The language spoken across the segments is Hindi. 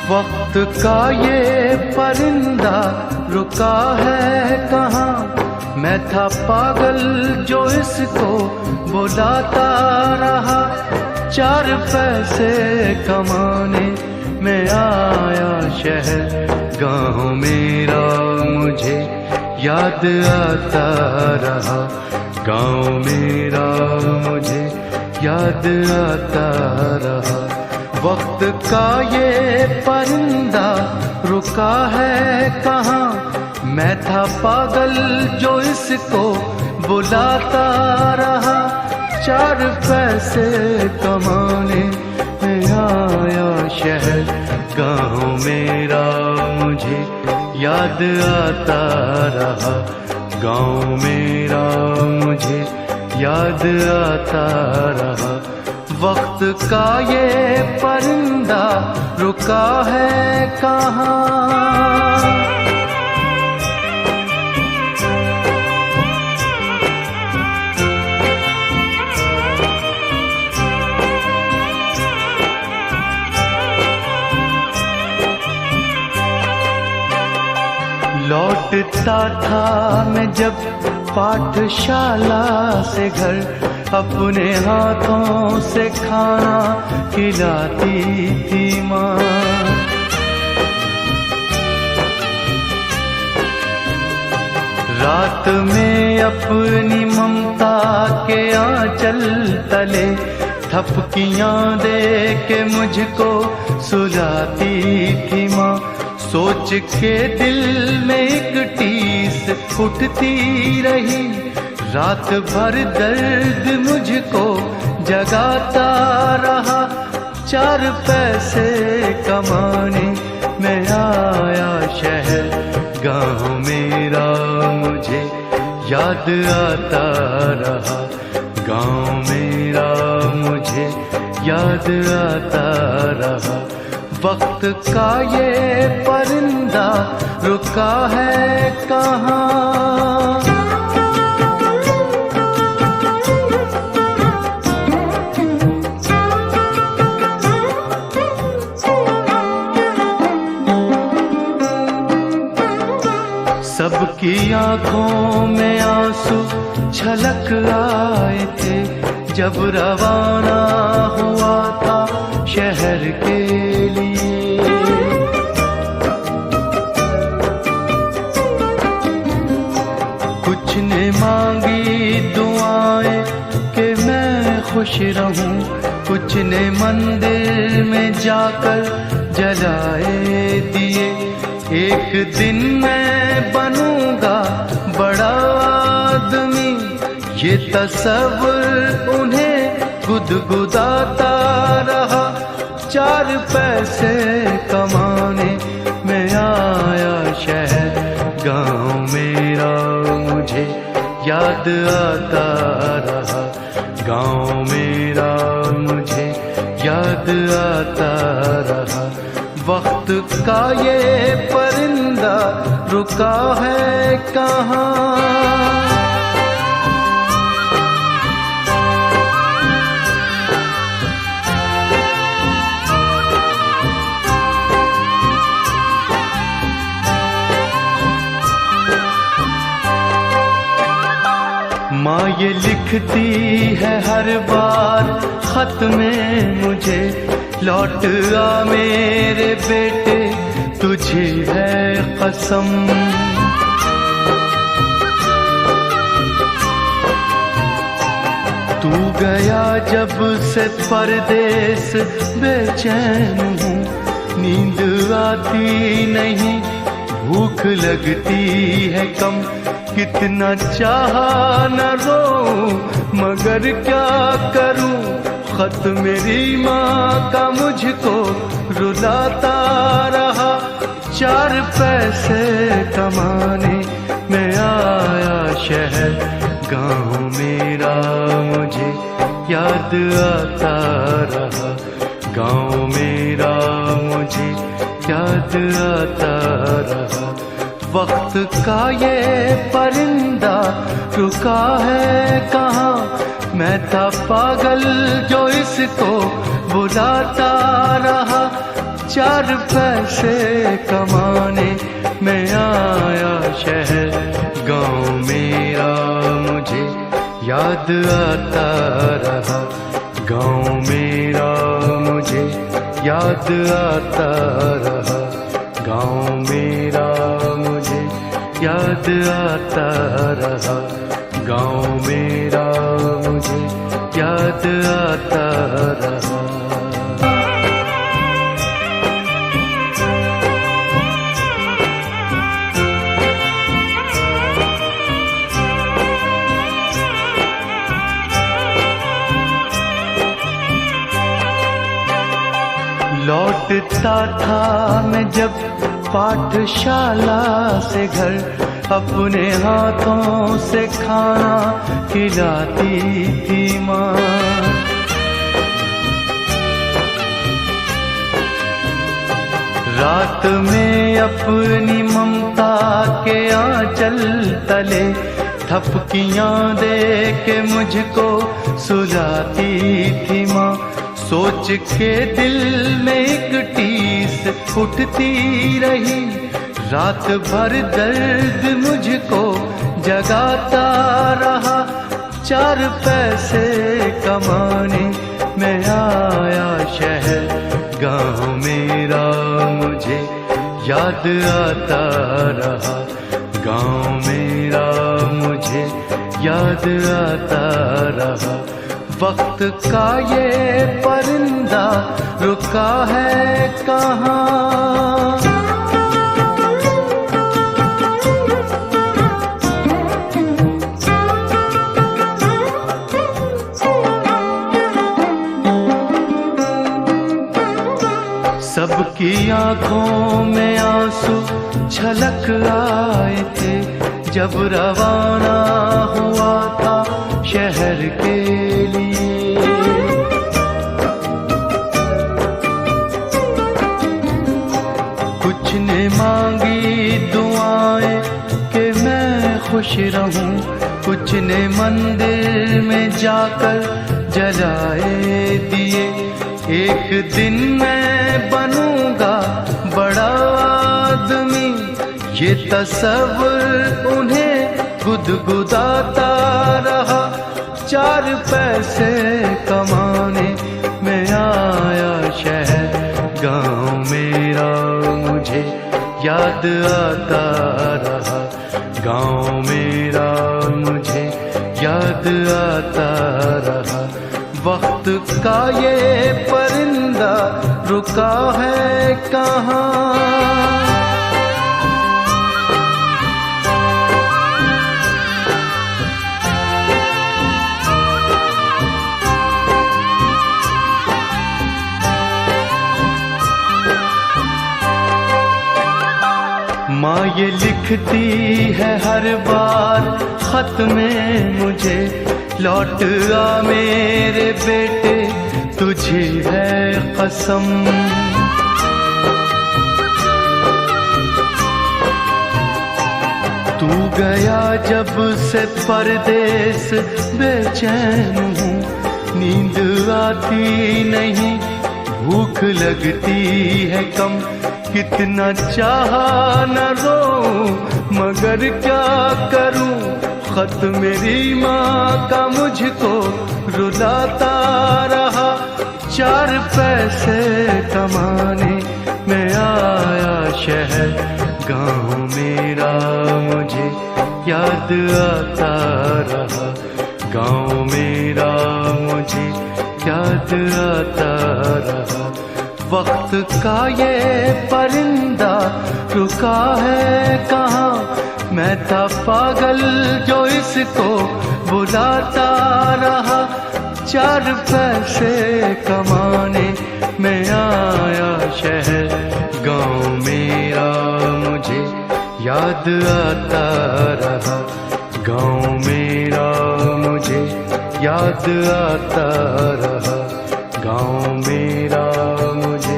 वक्त का ये परिंदा रुका है कहाँ। मैं था पागल जो इसको बुलाता रहा। 4 पैसे कमाने में आया शहर, गाँव मेरा मुझे याद आता रहा। गाँव मेरा मुझे याद आता रहा। वक्त का ये परिंदा रुका है कहाँ। मैं था पागल जो इसको बुलाता रहा। 4 पैसे कमाने में आया शहर, गाँव मेरा मुझे याद आता रहा। गाँव मेरा मुझे याद आता रहा। वक्त का ये परिंदा रुका है कहाँ। लौटता था मैं जब पाठशाला से घर, अपने हाथों से खाना खिलाती थी माँ। रात में अपनी ममता के आंचल तले थपकियां दे के मुझको सुलाती थी माँ। सोच के दिल में एक टीस उठती रही, रात भर दर्द मुझको जगाता रहा। 4 पैसे कमाने में आया शहर, गाँव मेरा मुझे याद आता रहा। गाँव मेरा मुझे याद आता रहा। वक्त का ये परिंदा रुका है कहाँ। सबकी आंखों में आंसू छलक आए थे जब रवाना हुआ था शहर के लिए। कुछ ने मांगी दुआएं कि मैं खुश रहूं, कुछ ने मंदिर में जाकर जलाए दिए। एक दिन मैं बनूंगा बड़ा आदमी, ये तसव्वुर उन्हें गुदगुदाता रहा। 4 पैसे कमाने में आया शहर, गाँव मेरा मुझे याद आता रहा। गाँव मेरा मुझे याद आता रहा। वक्त का ये परिंदा रुका है कहाँ। माँ ये लिखती है हर बार खत में मुझे, लौट आ मेरे बेटे तुझे है कसम। तू गया जब से परदेस बेचैन हूँ, नींद आती नहीं, भूख लगती है कम। कितना चाहा न रो मगर क्या करूं, खत मेरी माँ का मुझको रुलाता रहा। 4 पैसे कमाने में आया शहर, गाँव मेरा मुझे याद आता रहा। गाँव मेरा मुझे याद आता रहा। वक्त का ये परिंदा रुका है कहाँ। मैं था पागल जो इसको बुलाता रहा। 4 पैसे कमाने मैं आया शहर। गाँव मेरा मुझे याद आता रहा, गाँव मेरा मुझे याद आता रहा, गाँव मेरा मुझे याद आता रहा, गाँव मेरा मुझे याद आता रहा। लौटता था मैं जब पाठशाला से घर, अपने हाथों से खाना खिलाती थी माँ। रात में अपनी ममता के आंचल तले थपकियां दे के मुझको सुलाती थी माँ। सोच के दिल में एक टीस उठती रही, रात भर दर्द मुझको जगाता रहा। 4 पैसे कमाने मैं आया शहर, गाँव मेरा मुझे याद आता रहा, गाँव मेरा मुझे याद आता रहा। वक्त का ये परिंदा रुका है कहाँ, सबकी आंखों में आंसू छलक आए थे जब रवाना हुआ था शहर के लिए। कुछ ने मांगी दुआएं कि मैं खुश रहूं, कुछ ने मंदिर में जाकर जलाए दिए। एक दिन मैं बनूंगा बड़ा आदमी, ये तसव्वुर उन्हें गुदगुदाता रहा। 4 पैसे कमाने मैं आया शहर, गाँव मेरा मुझे याद आता रहा, गाँव मेरा मुझे याद आता रहा। वक्त का ये परिंदा रुका है कहाँ, माँ ये लिखती है हर बार खत में मुझे, लौट आ मेरे बेटे तुझे है कसम। तू गया जब से परदेस बेचैन हूँ, नींद आती नहीं भूख लगती है कम। कितना चाहा न रो मगर क्या करूं, खत मेरी माँ का मुझको रुलाता रहा। 4 पैसे कमाने मैं आया शहर, गाँव मेरा मुझे याद आता रहा, गाँव मेरा मुझे याद आता रहा। वक्त का ये परिंदा रुका है कहाँ, मैं था पागल जो इसको बुलाता रहा। 4 पैसे कमाने मैं आया शहर, गाँव मेरा मुझे याद आता रहा, गाँव मेरा मुझे याद आता रहा, गाँव मेरा मुझे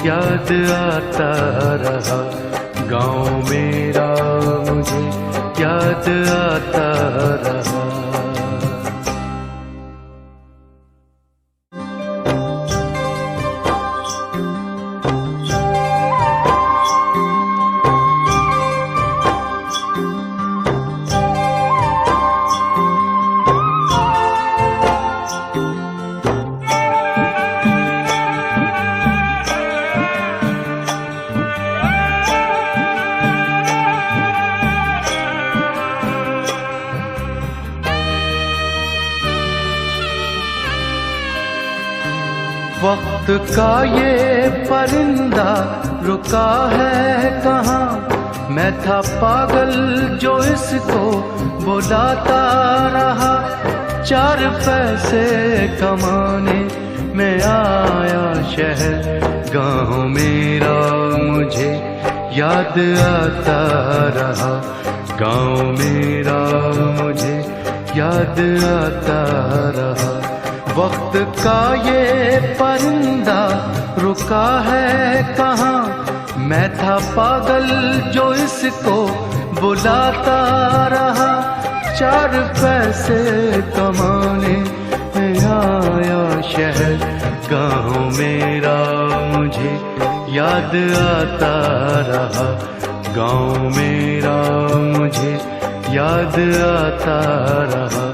याद आता रहा, गाँव मेरा मुझे याद आता रहा। वक्त का ये परिंदा रुका है कहाँ। मैं था पागल जो इसको बुलाता रहा। 4 पैसे कमाने में आया शहर, गाँव मेरा मुझे याद आता रहा। गाँव मेरा मुझे याद आता रहा। वक्त का ये परिंदा रुका है कहाँ। मैं था पागल जो इसको बुलाता रहा। 4 पैसे कमाने में आया शहर, गाँव मेरा मुझे याद आता रहा। गाँव मेरा मुझे याद आता रहा।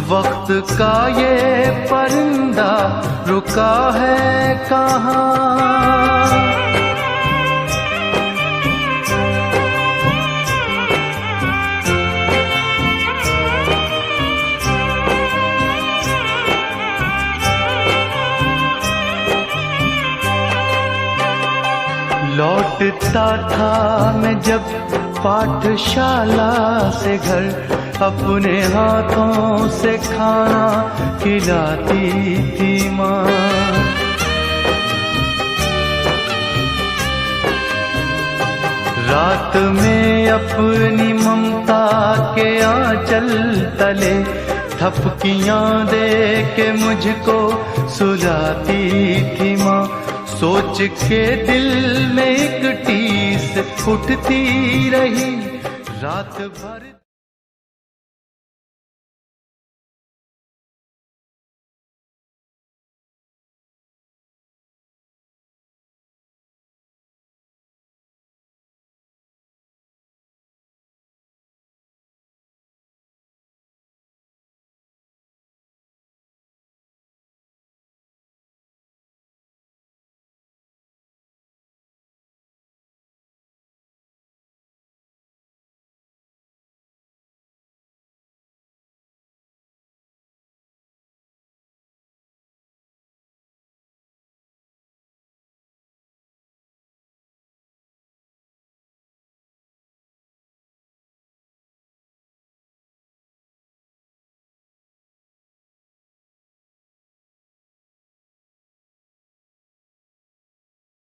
वक्त का ये परिंदा रुका है कहाँ। लौटता था मैं जब पाठशाला से घर, अपने हाथों से खाना खिलाती थी माँ। रात में अपनी ममता के आंचल तले थपकियां दे के मुझको सुलाती थी माँ। सोच के दिल में एक टीस उठती रही रात भर।